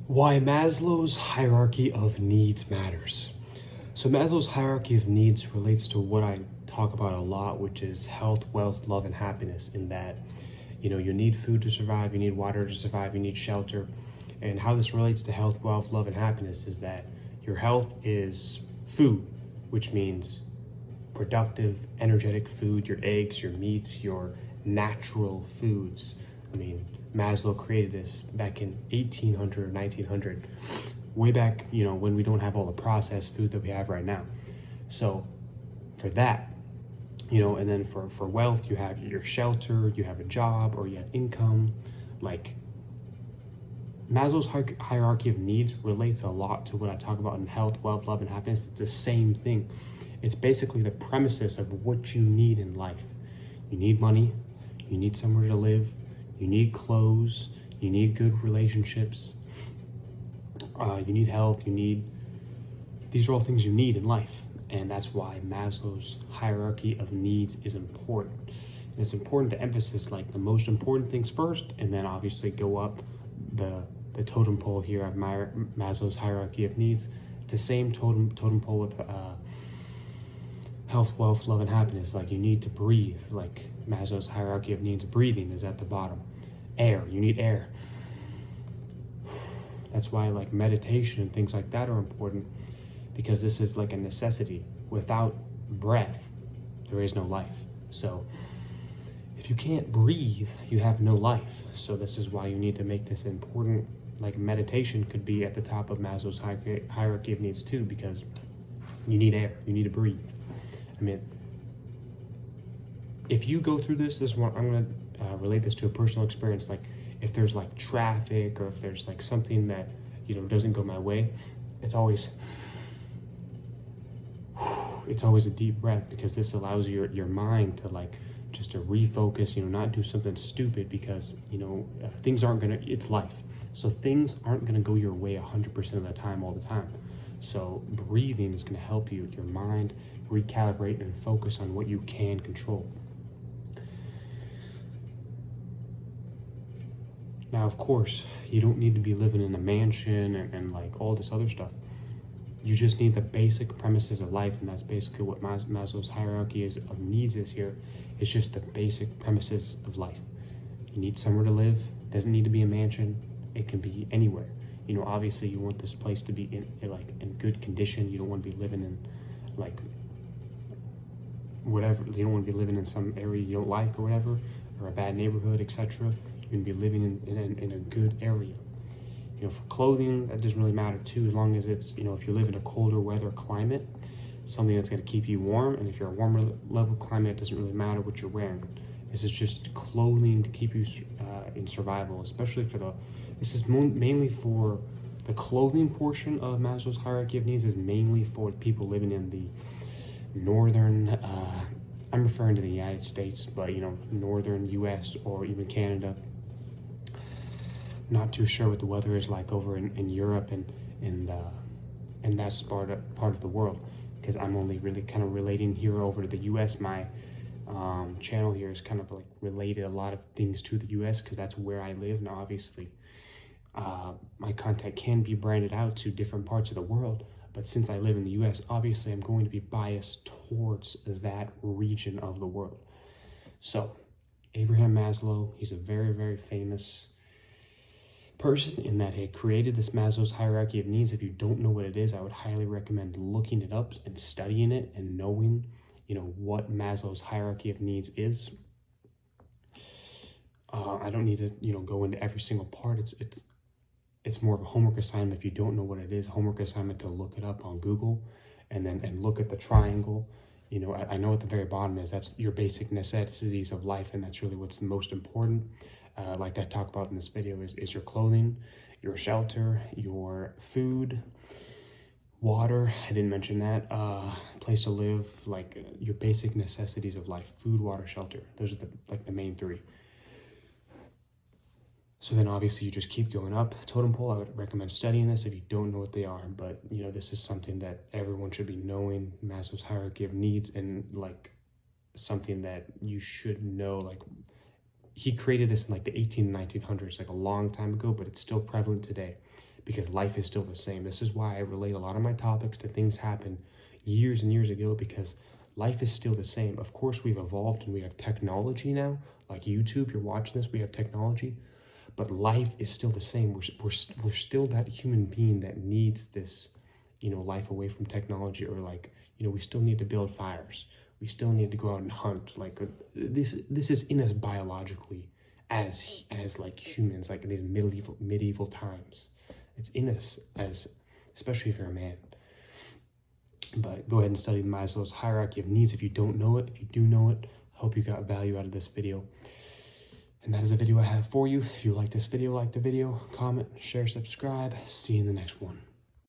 Why Maslow's hierarchy of needs matters. So Maslow's hierarchy of needs relates to what I talk about a lot, which is health, wealth, love, and happiness. In that, you need food to survive, you need water to survive, you need shelter. And how this relates to health, wealth, love, and happiness is that your health is food, which means productive, energetic food, your eggs, your meats, your natural foods. I mean, Maslow created this back in 1800, 1900, way back, when we don't have all the processed food that we have right now. So for that, and then for wealth, you have your shelter, you have a job, or you have income. Like Maslow's hierarchy of needs relates a lot to what I talk about in health, wealth, love, and happiness. It's the same thing. It's basically the premises of what you need in life. You need money, you need somewhere to live, you need clothes, you need good relationships, you need health, these are all things you need in life. And that's why Maslow's hierarchy of needs is important. And it's important to emphasize like the most important things first, and then obviously go up the totem pole here of Maslow's hierarchy of needs. It's the same totem pole with health, wealth, love, and happiness. Like you need to breathe. Like Maslow's hierarchy of needs, breathing is at the bottom. Air, you need air. That's why like meditation and things like that are important, because this is like a necessity. Without breath, there is no life. So if you can't breathe, you have no life. So this is why you need to make this important. Like meditation could be at the top of Maslow's hierarchy of needs too, because you need air, you need to breathe. I mean, if you go through this one, I'm going to relate this to a personal experience. Like if there's like traffic, or if there's like something that, doesn't go my way, it's always a deep breath, because this allows your mind to like just to refocus, not do something stupid, because, things aren't going to, it's life. So things aren't going to go your way 100% of the time, all the time. So breathing is going to help your mind recalibrate and focus on what you can control. Now, of course, you don't need to be living in a mansion and like all this other stuff. You just need the basic premises of life, and that's basically what Maslow's hierarchy of needs is here. It's just the basic premises of life. You need somewhere to live. It doesn't need to be a mansion. It can be anywhere. Obviously you want this place to be in good condition. You don't want to be living in like whatever. You don't want to be living in some area you don't like or whatever, or a bad neighborhood, etc. You can be living in a good area. For clothing, that doesn't really matter too, as long as it's, if you live in a colder weather climate, something that's going to keep you warm. And if you're a warmer level climate, it doesn't really matter what you're wearing. This is just clothing to keep you in survival, especially this is mainly for the clothing portion of Maslow's hierarchy of needs, is mainly for people living in the northern, I'm referring to the United States, but northern US or even Canada. Not too sure what the weather is like over in Europe and that's part of the world, because I'm only really kind of relating here over to the US. My channel here is kind of like related a lot of things to the US, because that's where I live. Now obviously my content can be branded out to different parts of the world, but since I live in the US, obviously I'm going to be biased towards that region of the world. So Abraham Maslow, he's a very, very famous person in that he created this Maslow's hierarchy of needs. If you don't know what it is, I would highly recommend looking it up and studying it and knowing, what Maslow's hierarchy of needs is. I don't need to, go into every single part. It's more of a homework assignment. If you don't know what it is, homework assignment to look it up on Google, and look at the triangle. I know at the very bottom that's your basic necessities of life, and that's really what's the most important. Like I talk about in this video is your clothing, your shelter, your food, water. I didn't mention that. Place to live, like your basic necessities of life: food, water, shelter. Those are the main three. So then obviously you just keep going up totem pole. I would recommend studying this if you don't know what they are, but this is something that everyone should be knowing, Maslow's hierarchy of needs, and like something that you should know. Like he created this in like the 1900s, like a long time ago, but it's still prevalent today. because life is still the same. This is why I relate a lot of my topics to things happen years and years ago, because life is still the same. Of course, we've evolved and we have technology now, like YouTube, you're watching this, we have technology, but life is still the same. We're still that human being that needs this, life away from technology, or like, we still need to build fires. We still need to go out and hunt. Like this is in us biologically as like humans, like in these medieval times. It's in us, as especially if you're a man. But go ahead and study Maslow's hierarchy of needs if you don't know it. If you do know it, hope you got value out of this video. And that is a video I have for you. If you like this video, like the video, comment, share, subscribe. See you in the next one.